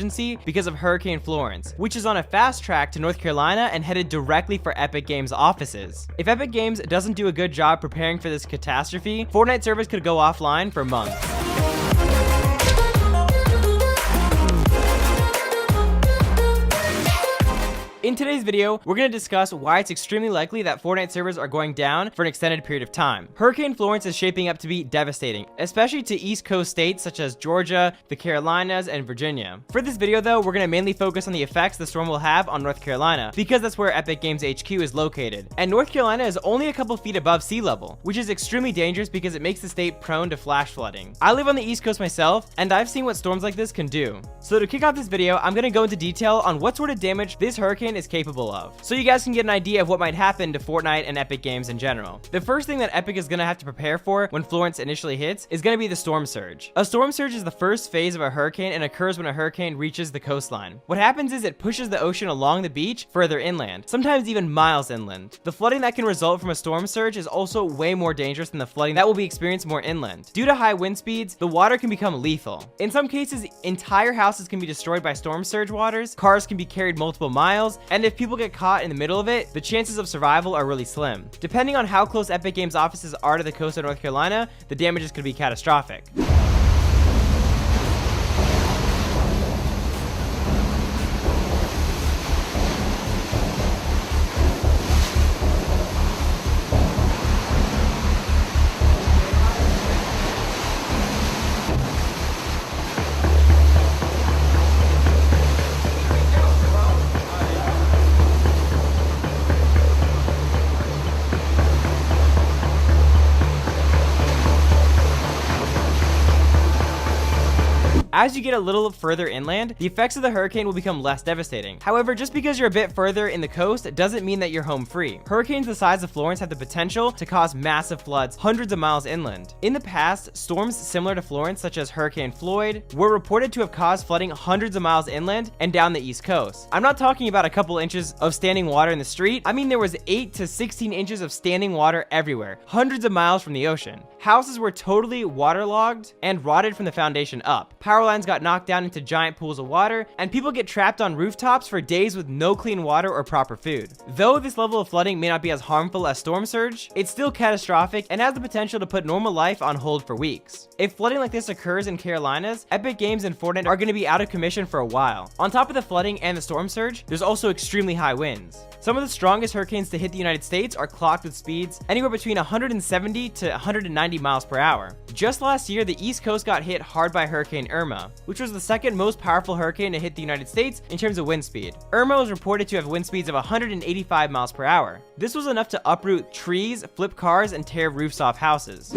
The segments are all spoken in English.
emergency because of Hurricane Florence, which is on a fast track to North Carolina and headed directly for Epic Games offices. If Epic Games doesn't do a good job preparing for this catastrophe, Fortnite servers could go offline for months. In today's video, we're going to discuss why it's extremely likely that Fortnite servers are going down for an extended period of time. Hurricane Florence is shaping up to be devastating, especially to East Coast states such as Georgia, the Carolinas, and Virginia. For this video though, we're going to mainly focus on the effects the storm will have on North Carolina, because that's where Epic Games HQ is located. And North Carolina is only a couple feet above sea level, which is extremely dangerous because it makes the state prone to flash flooding. I live on the East Coast myself, and I've seen what storms like this can do. So to kick off this video, I'm going to go into detail on what sort of damage this hurricane is capable of, so you guys can get an idea of what might happen to Fortnite and Epic Games in general. The first thing that Epic is going to have to prepare for when Florence initially hits is going to be the storm surge. A storm surge is the first phase of a hurricane and occurs when a hurricane reaches the coastline. What happens is it pushes the ocean along the beach further inland, sometimes even miles inland. The flooding that can result from a storm surge is also way more dangerous than the flooding that will be experienced more inland. Due to high wind speeds, the water can become lethal. In some cases, entire houses can be destroyed by storm surge waters, cars can be carried multiple miles, and if people get caught in the middle of it, the chances of survival are really slim. Depending on how close Epic Games offices are to the coast of North Carolina, the damages could be catastrophic. As you get a little further inland, the effects of the hurricane will become less devastating. However, just because you're a bit further in the coast doesn't mean that you're home free. Hurricanes the size of Florence have the potential to cause massive floods hundreds of miles inland. In the past, storms similar to Florence, such as Hurricane Floyd, were reported to have caused flooding hundreds of miles inland and down the East Coast. I'm not talking about a couple inches of standing water in the street. I mean there was 8 to 16 inches of standing water everywhere, hundreds of miles from the ocean. Houses were totally waterlogged and rotted from the foundation up. Power lines got knocked down into giant pools of water, and people get trapped on rooftops for days with no clean water or proper food. Though this level of flooding may not be as harmful as storm surge, it's still catastrophic and has the potential to put normal life on hold for weeks. If flooding like this occurs in Carolinas, Epic Games and Fortnite are going to be out of commission for a while. On top of the flooding and the storm surge, there's also extremely high winds. Some of the strongest hurricanes to hit the United States are clocked with speeds anywhere between 170 to 190 miles per hour. Just last year, the East Coast got hit hard by Hurricane Irma, which was the second most powerful hurricane to hit the United States in terms of wind speed. Irma was reported to have wind speeds of 185 miles per hour. This was enough to uproot trees, flip cars, and tear roofs off houses.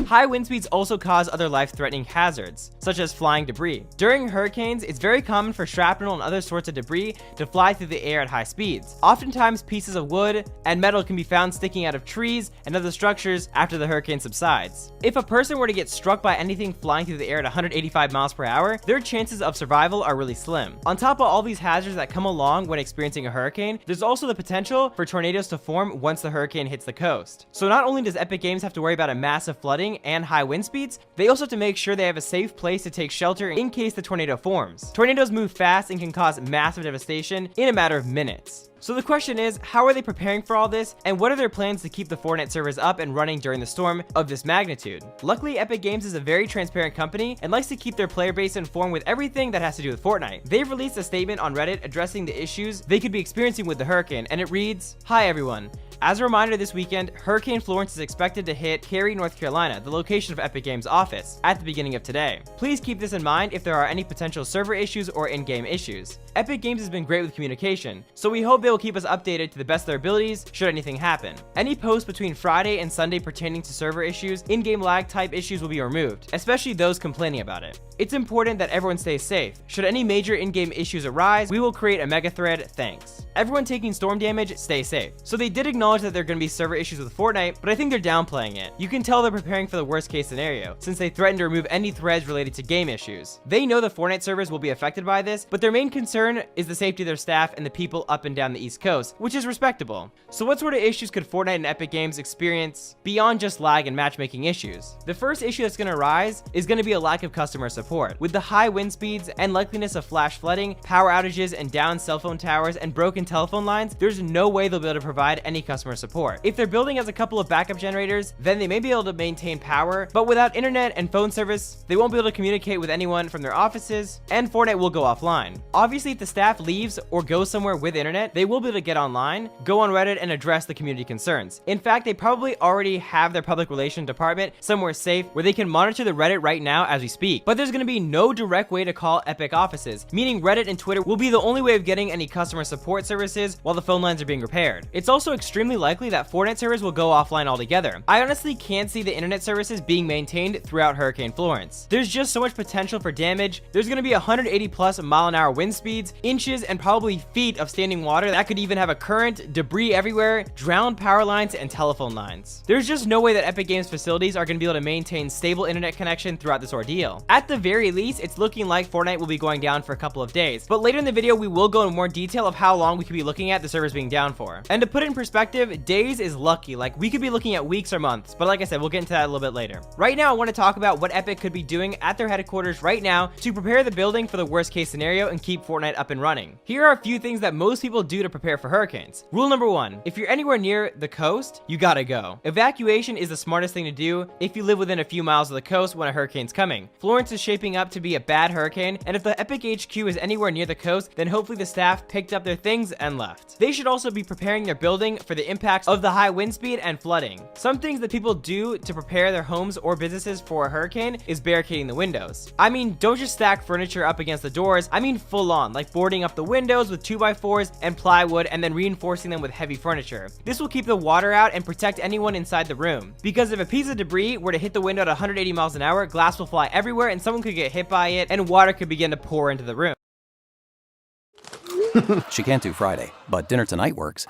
High wind speeds also cause other life-threatening hazards, such as flying debris. During hurricanes, it's very common for shrapnel and other sorts of debris to fly through the air at high speeds. Oftentimes, pieces of wood and metal can be found sticking out of trees and other structures after the hurricane subsides. If a person were to get struck by anything flying through the air at 185 miles per hour, their chances of survival are really slim. On top of all these hazards that come along when experiencing a hurricane, there's also the potential for tornadoes to form once the hurricane hits the coast. So not only does Epic Games have to worry about a massive flooding and high wind speeds, they also have to make sure they have a safe place to take shelter in case the tornado forms. Tornadoes move fast and can cause massive devastation in a matter of minutes. So the question is, how are they preparing for all this, and what are their plans to keep the Fortnite servers up and running during the storm of this magnitude? Luckily, Epic Games is a very transparent company and likes to keep their player base informed with everything that has to do with Fortnite. They've released a statement on Reddit addressing the issues they could be experiencing with the hurricane, and it reads, "Hi everyone. As a reminder, this weekend, Hurricane Florence is expected to hit Cary, North Carolina, the location of Epic Games' office, at the beginning of today. Please keep this in mind if there are any potential server issues or in-game issues. Epic Games has been great with communication, so we hope they will keep us updated to the best of their abilities should anything happen. Any posts between Friday and Sunday pertaining to server issues, in-game lag type issues will be removed, especially those complaining about it. It's important that everyone stays safe. Should any major in-game issues arise, we will create a mega thread. Thanks. Everyone taking storm damage, stay safe. So they did acknowledge that there are going to be server issues with Fortnite, but I think they're downplaying it. You can tell they're preparing for the worst case scenario, since they threatened to remove any threads related to game issues. They know the Fortnite servers will be affected by this, but their main concern is the safety of their staff and the people up and down the East Coast, which is respectable. So what sort of issues could Fortnite and Epic Games experience beyond just lag and matchmaking issues? The first issue that's going to arise is going to be a lack of customer support. With the high wind speeds and likeliness of flash flooding, power outages, and down cell phone towers and broken telephone lines, there's no way they'll be able to provide any customer support. If their building has a couple of backup generators, then they may be able to maintain power, but without internet and phone service, they won't be able to communicate with anyone from their offices, and Fortnite will go offline. Obviously, if the staff leaves or goes somewhere with internet, they will be able to get online, go on Reddit, and address the community concerns. In fact, they probably already have their public relations department somewhere safe where they can monitor the Reddit right now as we speak. But there's going to be no direct way to call Epic offices, meaning Reddit and Twitter will be the only way of getting any customer support services while the phone lines are being repaired. It's also extremely likely that Fortnite servers will go offline altogether. I honestly can't see the internet services being maintained throughout Hurricane Florence. There's just so much potential for damage. There's going to be 180 plus mile-an-hour wind speeds, inches and probably feet of standing water that could even have a current, debris everywhere, drowned power lines, and telephone lines. There's just no way that Epic Games facilities are going to be able to maintain stable internet connection throughout this ordeal. At the very least, it's looking like Fortnite will be going down for a couple of days, but later in the video we will go into more detail of how long we could be looking at the servers being down for. And to put it in perspective, days is lucky. Like, we could be looking at weeks or months, but like I said, we'll get into that a little bit later. Right now I want to talk about what Epic could be doing at their headquarters right now to prepare the building for the worst case scenario and keep Fortnite up and running. Here are a few things that most people do to prepare for hurricanes. Rule number 1, if you're anywhere near the coast, you gotta go. Evacuation is the smartest thing to do if you live within a few miles of the coast when a hurricane's coming. Florence is shaping up to be a bad hurricane, and if the Epic HQ is anywhere near the coast, then hopefully the staff picked up their things and left. They should also be preparing their building for the impacts of the high wind speed and flooding. Some things that people do to prepare their homes or businesses for a hurricane is barricading the windows. I mean, don't just stack furniture up against the doors, I mean full on, like boarding up the windows with 2x4s and plywood and then reinforcing them with heavy furniture. This will keep the water out and protect anyone inside the room, because if a piece of debris were to hit the window at 180 miles an hour, glass will fly everywhere and someone could get hit by it and water could begin to pour into the room. She can't do Friday, but dinner tonight works.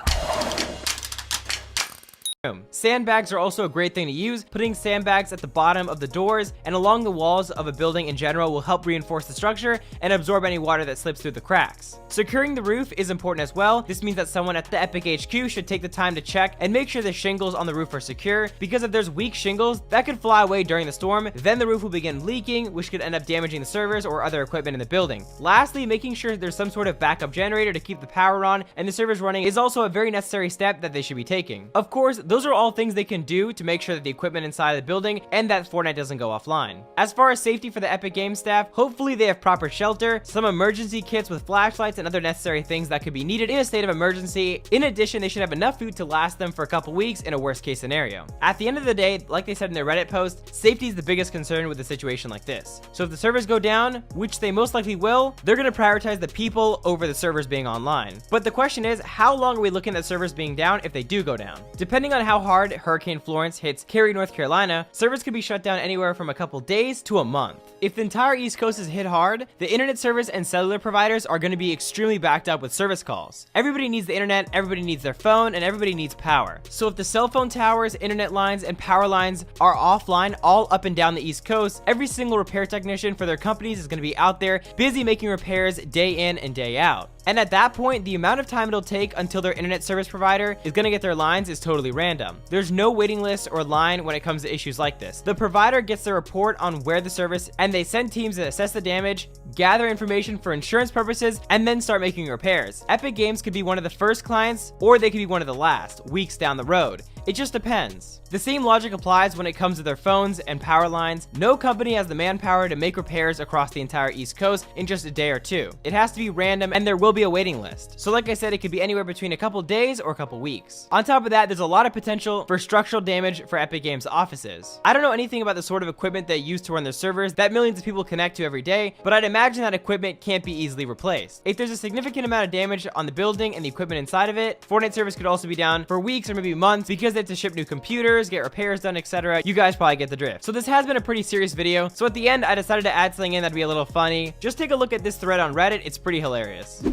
Sandbags are also a great thing to use. Putting sandbags at the bottom of the doors and along the walls of a building in general will help reinforce the structure and absorb any water that slips through the cracks. Securing the roof is important as well. This means that someone at the Epic HQ should take the time to check and make sure the shingles on the roof are secure, because if there's weak shingles that could fly away during the storm, then the roof will begin leaking, which could end up damaging the servers or other equipment in the building. Lastly, making sure there's some sort of backup generator to keep the power on and the servers running is also a very necessary step that they should be taking. Of course, those are all things they can do to make sure that the equipment inside the building and that Fortnite doesn't go offline. As far as safety for the Epic Games staff, hopefully they have proper shelter, some emergency kits with flashlights and other necessary things that could be needed in a state of emergency. In addition, they should have enough food to last them for a couple weeks in a worst case scenario. At the end of the day, like they said in their Reddit post, safety is the biggest concern with a situation like this. So if the servers go down, which they most likely will, they're going to prioritize the people over the servers being online. But the question is, how long are we looking at servers being down if they do go down? Depending on how hard Hurricane Florence hits Cary, North Carolina, servers could be shut down anywhere from a couple days to a month. If the entire East Coast is hit hard, the internet service and cellular providers are going to be extremely backed up with service calls. Everybody needs the internet, everybody needs their phone, and everybody needs power. So if the cell phone towers, internet lines, and power lines are offline all up and down the East Coast, every single repair technician for their companies is going to be out there busy making repairs day in and day out. And at that point, the amount of time it'll take until their internet service provider is going to get their lines is totally random. There's no waiting list or line when it comes to issues like this. The provider gets the report on where the service, and they send teams to assess the damage, gather information for insurance purposes, and then start making repairs. Epic Games could be one of the first clients, or they could be one of the last, weeks down the road. It just depends. The same logic applies when it comes to their phones and power lines. No company has the manpower to make repairs across the entire East Coast in just a day or two. It has to be random, and there will be a waiting list. So like I said, it could be anywhere between a couple days or a couple weeks. On top of that, there's a lot of potential for structural damage for Epic Games offices. I don't know anything about the sort of equipment they use to run their servers that millions of people connect to every day, but I'd imagine that equipment can't be easily replaced. If there's a significant amount of damage on the building and the equipment inside of it, Fortnite servers could also be down for weeks or maybe months because they have to ship new computers, get repairs done, etc. You guys probably get the drift. So this has been a pretty serious video. So at the end, I decided to add something in that'd be a little funny. Just take a look at this thread on Reddit. It's pretty hilarious.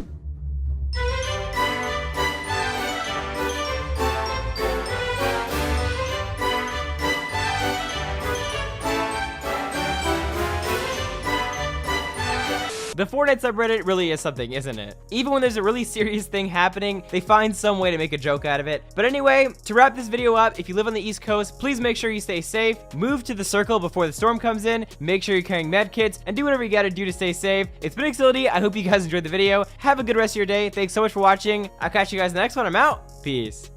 The Fortnite subreddit really is something, isn't it? Even when there's a really serious thing happening, they find some way to make a joke out of it. But anyway, to wrap this video up, if you live on the East Coast, please make sure you stay safe, move to the circle before the storm comes in, make sure you're carrying med kits, and do whatever you gotta do to stay safe. It's been Exility. I hope you guys enjoyed the video. Have a good rest of your day. Thanks so much for watching. I'll catch you guys in the next one. I'm out. Peace.